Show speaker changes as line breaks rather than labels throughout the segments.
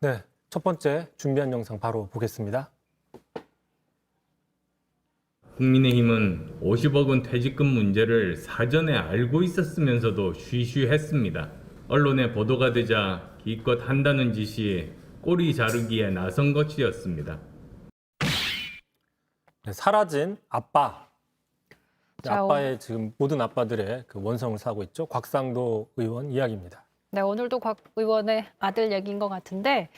네, 첫 번째 준비한 영상 바로 보겠습니다.
국민의힘은 50억 원 퇴직금 문제를 사전에 알고 있었으면서도 쉬쉬했습니다. 언론에 보도가 되자 기껏 한다는 짓이 꼬리 자르기에 나선 것이었습니다.
네, 사라진 아빠.
자,
아빠의 지금 모든 아빠들의 그 원성을 사고 있죠. 곽상도 의원 이야기입니다.
네, 오늘도 곽 의원의 아들 얘기인 것 같은데,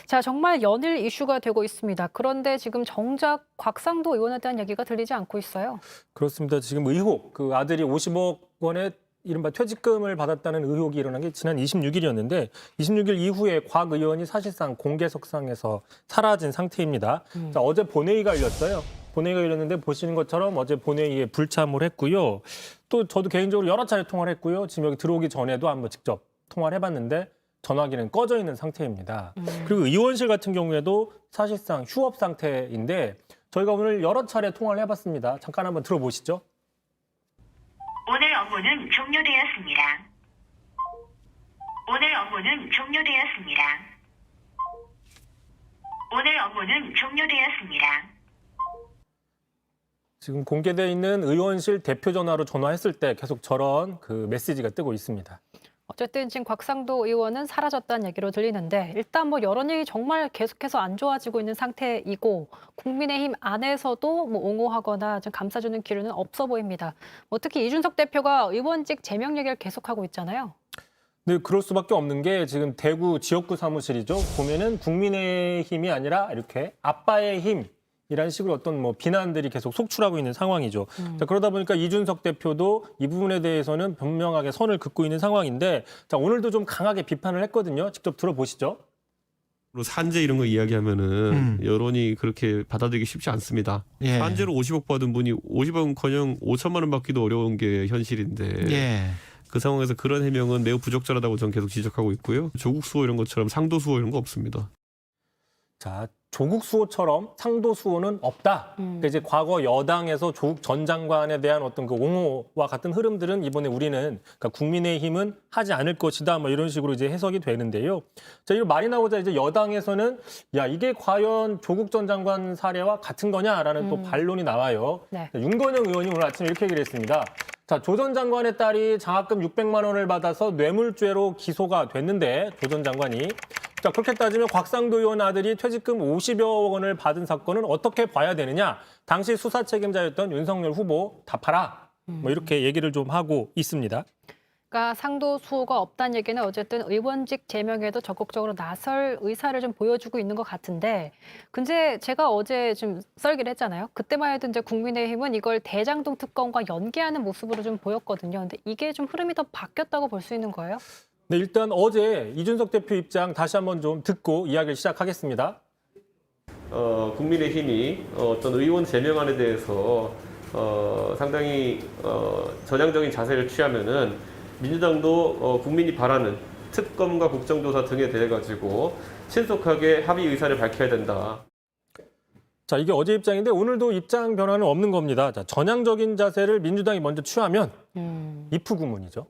자, 정말 연일 이슈가 되고 있습니다. 그런데 지금 정작 곽상도 의원에 대한 얘기가 들리지 않고 있어요.
그렇습니다. 지금 의혹, 그 아들이 50억 원의 이른바 퇴직금을 받았다는 의혹이 일어난 게 지난 26일이었는데 26일 이후에 곽 의원이 사실상 공개석상에서 사라진 상태입니다. 자, 어제 본회의가 열렸어요. 본회의가 열렸는데 보시는 것처럼 어제 본회의에 불참을 했고요. 또 저도 개인적으로 여러 차례 통화를 했고요. 지금 여기 들어오기 전에도 한번 직접 통화를 해봤는데 전화기는 꺼져 있는 상태입니다. 그리고 의원실 같은 경우에도 사실상 휴업 상태인데 저희가 오늘 여러 차례 통화를 해봤습니다. 잠깐 한번 들어보시죠.
오늘 업무는 종료되었습니다. 오늘 업무는 종료되었습니다. 오늘 업무는 종료되었습니다.
지금 공개되어 있는 의원실 대표 전화로 전화했을 때 계속 저런 그 메시지가 뜨고 있습니다.
어쨌든 지금 곽상도 의원은 사라졌다는 얘기로 들리는데 일단 뭐 여론이 정말 계속해서 안 좋아지고 있는 상태이고 국민의힘 안에서도 뭐 옹호하거나 좀 감싸주는 기류는 없어 보입니다. 뭐 특히 이준석 대표가 의원직 제명 얘기를 계속하고 있잖아요.
네, 그럴 수밖에 없는 게 지금 대구 지역구 사무실이죠. 보면은 국민의힘이 아니라 이렇게 아빠의 힘이라는 식으로 어떤 뭐 비난들이 계속 속출하고 있는 상황이죠. 자, 그러다 보니까 이준석 대표도 이 부분에 대해서는 분명하게 선을 긋고 있는 상황인데 자, 오늘도 좀 강하게 비판을 했거든요. 직접 들어보시죠.
산재 이런 거 이야기하면은 여론이 그렇게 받아들이기 쉽지 않습니다.
예.
산재로 50억 받은 분이 50억은커녕 5천만 원 받기도 어려운 게 현실인데
예.
그 상황에서 그런 해명은 매우 부적절하다고 저는 계속 지적하고 있고요. 조국 수호 이런 것처럼 상도 수호 이런 거 없습니다.
자, 조국 수호처럼 상도 수호는 없다. 그러니까 이제 과거 여당에서 조국 전 장관에 대한 어떤 그 옹호와 같은 흐름들은 이번에 우리는 그러니까 국민의힘은 하지 않을 것이다. 뭐 이런 식으로 이제 해석이 되는데요. 자, 이거 말이 나오자 이제 여당에서는 야, 이게 과연 조국 전 장관 사례와 같은 거냐라는 또 반론이 나와요.
네.
윤건영 의원이 오늘 아침에 이렇게 얘기를 했습니다. 자, 조 전 장관의 딸이 장학금 600만 원을 받아서 뇌물죄로 기소가 됐는데 조 전 장관이 자, 그렇게 따지면 곽상도 의원 아들이 퇴직금 50여 원을 받은 사건은 어떻게 봐야 되느냐? 당시 수사 책임자였던 윤석열 후보 답하라. 뭐 이렇게 얘기를 좀 하고 있습니다.
그러니까 상도 수호가 없다는 얘기는 어쨌든 의원직 제명에도 적극적으로 나설 의사를 좀 보여주고 있는 것 같은데 근데 제가 어제 좀 썰기를 했잖아요. 그때만 해도 이제 국민의힘은 이걸 대장동 특검과 연계하는 모습으로 좀 보였거든요. 근데 이게 좀 흐름이 더 바뀌었다고 볼 수 있는 거예요?
네, 일단 어제 이준석 대표 입장 다시 한번 좀 듣고 이야기를 시작하겠습니다.
국민의힘이 어떤 의원 제명안에 대해서 상당히 전향적인 자세를 취하면은 민주당도 국민이 바라는 특검과 국정조사 등에 대해 가지고 신속하게 합의 의사를 밝혀야 된다.
자, 이게 어제 입장인데 오늘도 입장 변화는 없는 겁니다. 자, 전향적인 자세를 민주당이 먼저 취하면 if 구문이죠.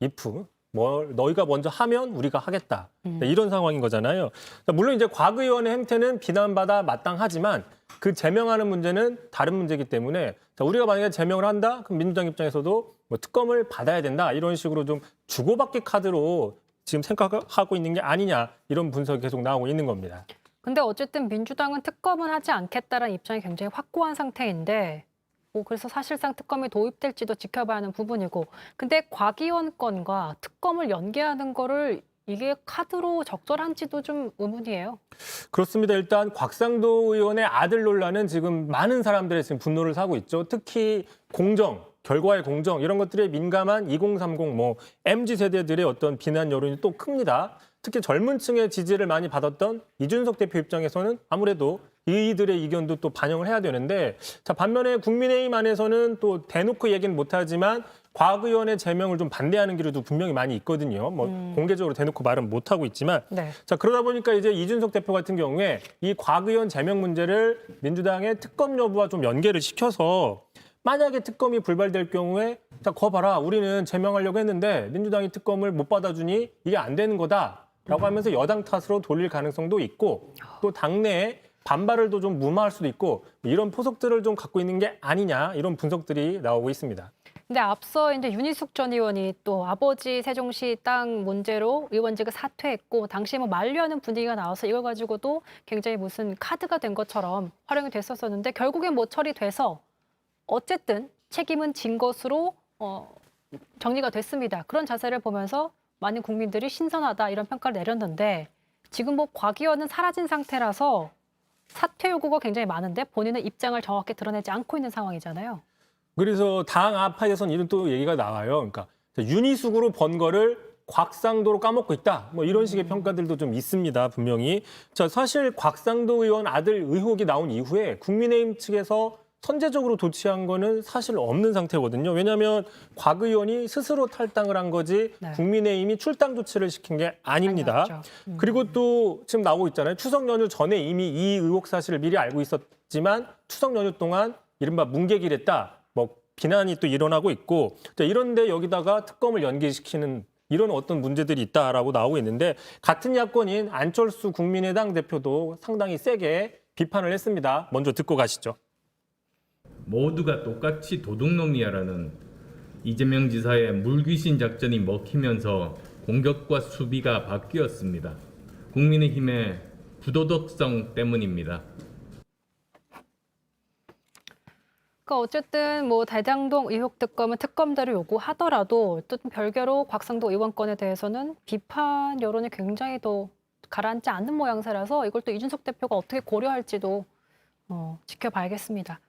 if. 뭘 너희가 먼저 하면 우리가 하겠다. 네, 이런 상황인 거잖아요. 자, 물론 이제 곽 의원의 행태는 비난받아 마땅하지만 그 제명하는 문제는 다른 문제이기 때문에 자, 우리가 만약에 제명을 한다? 그럼 민주당 입장에서도 뭐 특검을 받아야 된다. 이런 식으로 좀 주고받기 카드로 지금 생각하고 있는 게 아니냐. 이런 분석이 계속 나오고 있는 겁니다.
근데 어쨌든 민주당은 특검은 하지 않겠다라는 입장이 굉장히 확고한 상태인데 그래서 사실상 특검이 도입될지도 지켜봐야 하는 부분이고 근데 곽 의원 건과 특검을 연계하는 거를 이게 카드로 적절한지도 좀 의문이에요.
그렇습니다. 일단 곽상도 의원의 아들 논란은 지금 많은 사람들의 지금 분노를 사고 있죠. 특히 공정, 결과의 공정 이런 것들에 민감한 2030, 뭐 MZ 세대들의 어떤 비난 여론이 또 큽니다. 특히 젊은 층의 지지를 많이 받았던 이준석 대표 입장에서는 아무래도 이들의 의견도 또 반영을 해야 되는데 자, 반면에 국민의힘 안에서는 또 대놓고 얘기는 못하지만 곽 의원의 제명을 좀 반대하는 기류도 분명히 많이 있거든요. 뭐 공개적으로 대놓고 말은 못하고 있지만
네.
자, 그러다 보니까 이제 이준석 대표 같은 경우에 이 곽 의원 제명 문제를 민주당의 특검 여부와 좀 연계를 시켜서 만약에 특검이 불발될 경우에 자, 거 봐라. 우리는 제명하려고 했는데 민주당이 특검을 못 받아주니 이게 안 되는 거다. 라고 하면서 여당 탓으로 돌릴 가능성도 있고 또 당내에 반발을 또 좀 무마할 수도 있고 이런 포석들을 좀 갖고 있는 게 아니냐 이런 분석들이 나오고 있습니다.
근데 앞서 이제 윤희숙 전 의원이 또 아버지 세종시 땅 문제로 의원직을 사퇴했고 당시에 뭐 만류하는 분위기가 나와서 이걸 가지고도 굉장히 무슨 카드가 된 것처럼 활용이 됐었었는데 결국엔 뭐 처리돼서 어쨌든 책임은 진 것으로 정리가 됐습니다. 그런 자세를 보면서 많은 국민들이 신선하다 이런 평가를 내렸는데 지금 뭐 곽 의원은 사라진 상태라서 사퇴 요구가 굉장히 많은데 본인은 입장을 정확히 드러내지 않고 있는 상황이잖아요.
그래서 당 아파에선 이런 또 얘기가 나와요. 그러니까 윤희숙으로 번 거를 곽상도로 까먹고 있다. 뭐 이런 식의 평가들도 좀 있습니다. 분명히. 자, 사실 곽상도 의원 아들 의혹이 나온 이후에 국민의힘 측에서 선제적으로 조치한 거는 사실 없는 상태거든요. 왜냐하면 곽 의원이 스스로 탈당을 한 거지
네.
국민의힘이 출당 조치를 시킨 게 아닙니다.
아니었죠.
그리고 또 지금 나오고 있잖아요. 추석 연휴 전에 이미 이 의혹 사실을 미리 알고 있었지만 추석 연휴 동안 이른바 뭉개기랬다. 뭐 비난이 또 일어나고 있고 자, 이런데 여기다가 특검을 연기시키는 이런 어떤 문제들이 있다라고 나오고 있는데 같은 야권인 안철수 국민의당 대표도 상당히 세게 비판을 했습니다. 먼저 듣고 가시죠.
모두가 똑같이 도둑놈이야라는 이재명 지사의 물귀신 작전이 먹히면서 공격과 수비가 바뀌었습니다. 국민의힘의 부도덕성 때문입니다.
그러니까 어쨌든 뭐 대장동 의혹 특검은 특검대로 요구하더라도 또 별개로 곽상도 의원 건에 대해서는 비판 여론이 굉장히 더 가라앉지 않는 모양새라서 이걸 또 이준석 대표가 어떻게 고려할지도 지켜봐야겠습니다.